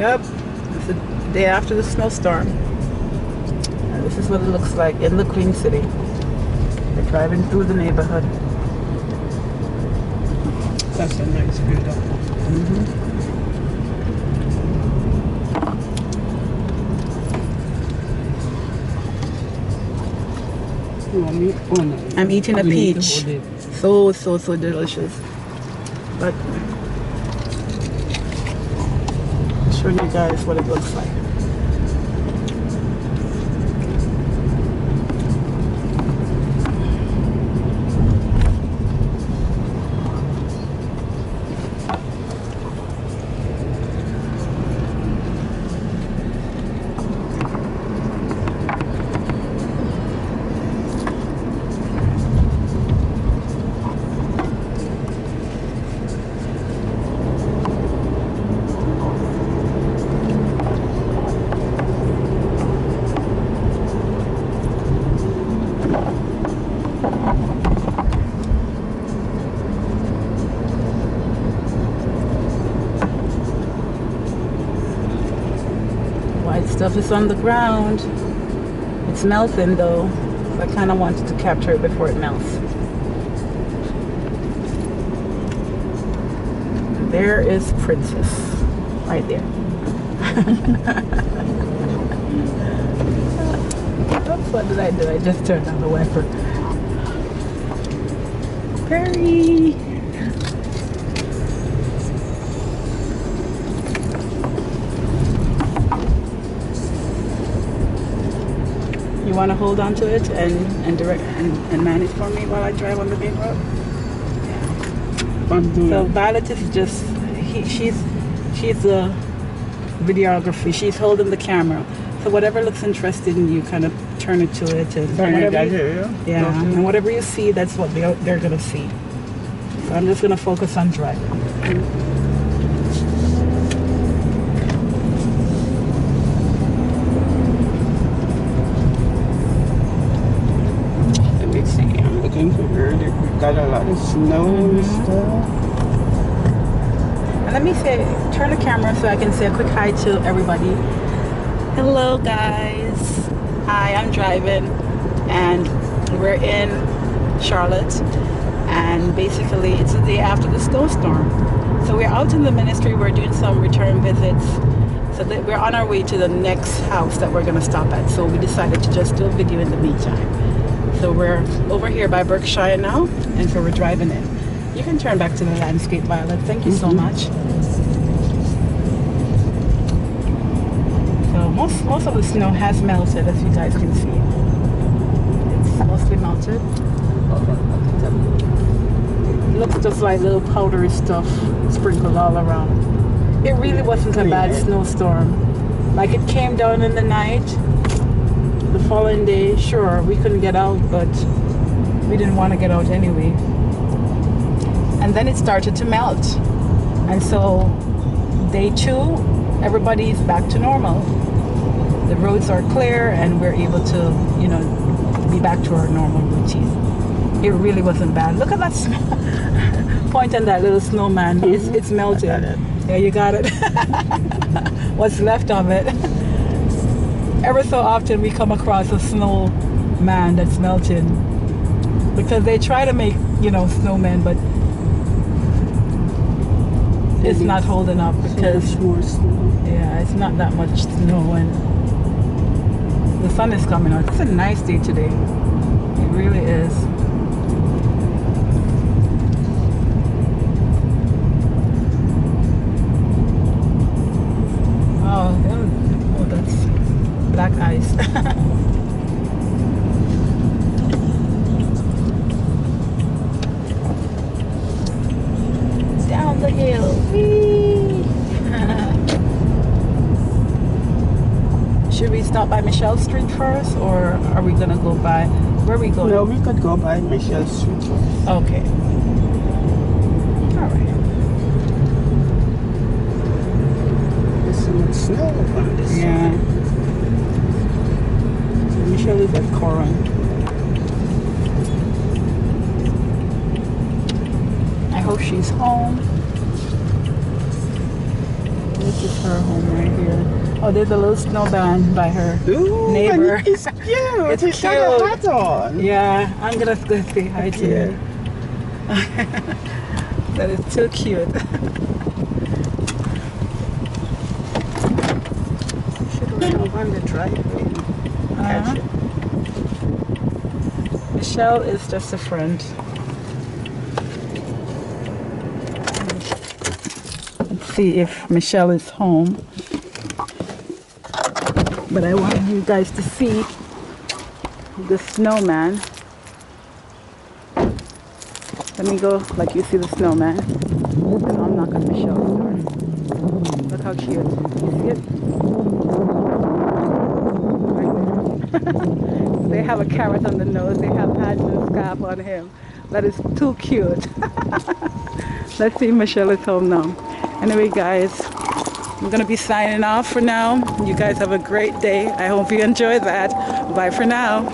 Yep, it's the day after the snowstorm. And this is what it looks like in the Queen City. We're driving through the neighborhood. That's a nice view though. You want me? Oh no. I'm eating a You need to peach. hold it. So delicious. But I'll show you guys what it looks like. White stuff is on the ground. It's melting though. So I kind of wanted to capture it before it melts. There is Princess. Right there. Oops, what did I do? I just turned on the wiper. Perry! You want to hold on to it and direct and manage for me while I drive on the main road? I'm doing So it. Violet is just she's the videography. She's holding the camera. So whatever looks interesting, you kind of turn it to it, and Turn it whatever right you, here, yeah, Okay. and whatever you see, that's what they're gonna see. So I'm just gonna focus on driving. Let me see. I'm looking for where we've got a lot of snow and stuff. And let me say, turn the camera so I can say a quick hi to everybody. Hello guys. Hi, I'm driving and we're in Charlotte, and basically it's the day after the snowstorm. So we're out in the ministry, we're doing some return visits. So that we're on our way to the next house that we're gonna stop at. So we decided to just do a video in the meantime. So we're over here by Berkshire now, and so we're driving in. You can turn back to the landscape, Violet. Thank you so much. So most of the snow has melted, as you guys can see. It's mostly melted. It looks just like little powdery stuff sprinkled all around. It really wasn't a bad snowstorm. Like, it came down in the night. The following day, sure, we couldn't get out, but we didn't want to get out anyway. And then it started to melt. And so day 2, everybody's back to normal. The roads are clear and we're able to, you know, be back to our normal routine. It really wasn't bad. Look at that point on that little snowman. It's melted. Yeah, you got it. What's left of it. Ever so often we come across a snowman that's melting, because they try to make, you know, snowmen, but it's not holding up because more snow. yeah, it's not that much snow and the sun is coming out. It's a nice day today. It really is. Oh, that's black ice. Down the hill. Whee! Should we stop by Michelle Street first, or are we gonna go by? Where are we going? No, we could go by Michelle Street first. Okay. All right. There's so much snow up on this Yeah. side. So Michelle is at Coron. I hope she's home. This is her home right Oh, there's a little snowman by her Ooh, neighbor. and it's cute. It's He's got a cute. hat on. Yeah, I'm gonna go say hi to Yeah. him. That is too cute. Should run over the driveway. Catch it. Michelle is just a friend. Let's see if Michelle is home. But I want you guys to see the snowman. Let me go like you see the snowman. And I'll knock on Michelle's door. Look how cute. You see it? They have a carrot on the nose. They have hats and scarf on him. That is too cute. Let's see if Michelle is home now. Anyway, guys, I'm going to be signing off for now. You guys have a great day. I hope you enjoy that. Bye for now.